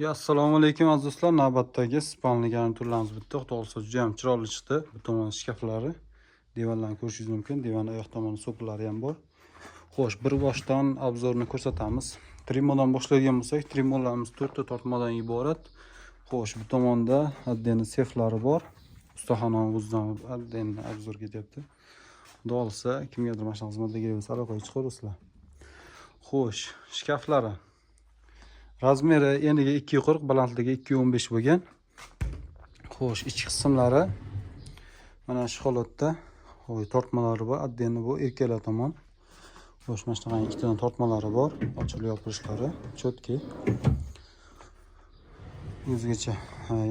Assalomu alaykum aziz do'stlar. Navbatdagi spalni garniturlarimiz bitta. Xudo xolsa juda ham chiroyli chiqdi. Bu tomon shkaflari, divanlarni ko'rishingiz mumkin. Divan oyoq tomoni so'plari ham bor. Xo'sh, bir boshdan obzorni ko'rsatamiz. Trimodan boshlaydigan bo'lsak, trimolarimiz 4 ta tortmadan iborat. Xo'sh, bu tomonda отдельно seflari bor. Ustaxona o'zidan отдельно obzor ketyapti. Xudo xolsa kimgadir mana shunaqa xizmatga kerak bo'lsa, aloqaga chiqaverasizlar. Xo'sh, shkaflari razmeri eniga 2.40, balandligi 2.15 bo'lgan. Xo'sh, ichki qismlari mana shu holatda. Xo'sh, tortmalari bor, отдельно bu erkaklar tomon. Xo'sh, mana shunaqa ikkitadan tortmalari bor, ochilib yopilishlari, chotki. O'zgacha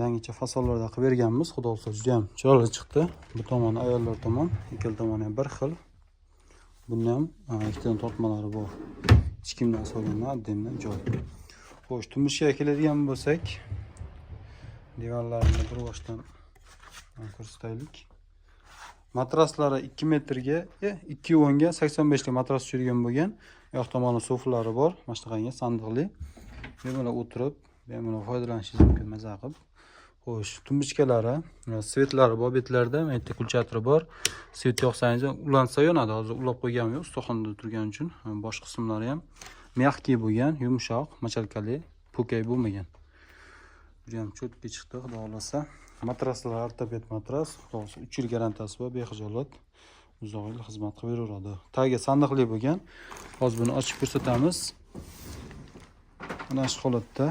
yangicha fasonlarda qilib berganmiz. Xudo xolsa juda ham chiroyli chiqdi. Bu tomon ayollar tomon, ikkala tomoni ham bir xil. Bunda ham ikkitadan tortmalari bor. Hech kimdan so'ragandan отдельно joy. Xo'sh, tumishga keladigan bo'lsak, divanlarni bir boshdan ko'rsataylik. Matraslari 2 metrga, 2.10 ga 85 lik matras tushirgan bo'lgan. Oyoq tomoni sofalari bor, mana shunaqangi sandiqli. Bemalol o'tirib, bemalol foydalanishingiz mumkin maza qilib. Xo'sh, tumishkalari, svetlari bor betlarda, mana yerda kulchatori bor. Svet yoqsangiz ulansa yonadi. Hozir ulab qo'yganim yo'q, ustaxonada turgani uchun. Bosh qismlari ham mягкий bo'lgan, yumshoq, machalkali, po'kay bo'lmagan. Juda ham cho'tki chiqdi, xudo xolasa. Matraslar ortoped matras, xudo xolasa 3 yil garantiyasi bor, bexijolat uzoq yil xizmat qilib beraveradi. Tagi sandiqli bo'lgan. Hozir buni ochib ko'rsatamiz. Mana shu holatda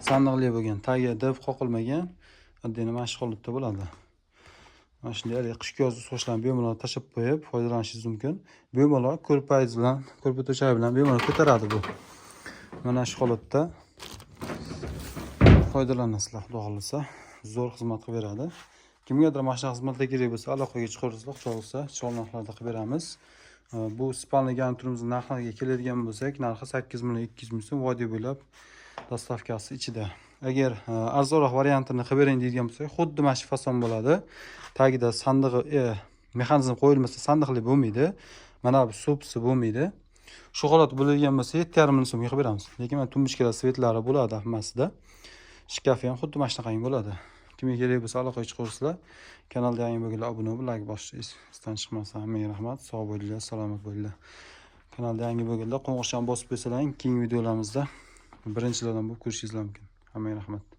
sandiqli bo'lgan, tagi dib qoqilmagan, отдельно mana shu holatda bo'ladi. Mana shunday qishki yozni sochlarni bemalol tashab qo'yib foydalanishingiz mumkin. Bemalol ko'rpangiz bilan, ko'rpa to'shagi bilan bemalol ko'taradi bu. Mana shu holatda foydalanasizlar, xudo xolasa. Zo'r xizmat qilib beradi. Kimgadir mana shu xizmatlar kerak bo'lsa, aloqaga chiqaverasizlar, xudo xolasa, chiroyli narxlarda qilib beramiz. Bu spalni garniturimizning narxiga keladigan bo'lsak, narxi 8 million 200 ming so'm vodiy bo'ylab dostavkasi ichida. Agar arzonroq variantini qilib bering deydigan bo'lsak, xuddi mana shu fason bo'ladi. Tagida sandig'i, mexanizm qo'yilmasa sandiqli bo'lmaydi. Mana bu so'psi bo'lmaydi. Shu holat bo'ladigan bo'lsa 7,5 ming so'mga qilib beramiz. Lekin mana tumishkalar svetlari bo'ladi hammasida. Shkafi ham xuddi mana shunaqangi bo'ladi. Kimga kerak bo'lsa aloqaga chiqaverasizlar. Kanalga yangi bo'lganlar obuna bo'lib, like bosishni esdan chiqmasa. Hammaga rahmat. Sog' bo'linglar, salomat bo'linglar. Kanalga yangi bo'lganlar qo'ng'iroqchani bosib qo'ysalar, keyingi videolarimizda birinchilardan bo'lib ko'rishingiz mumkin. Hammaga rahmat.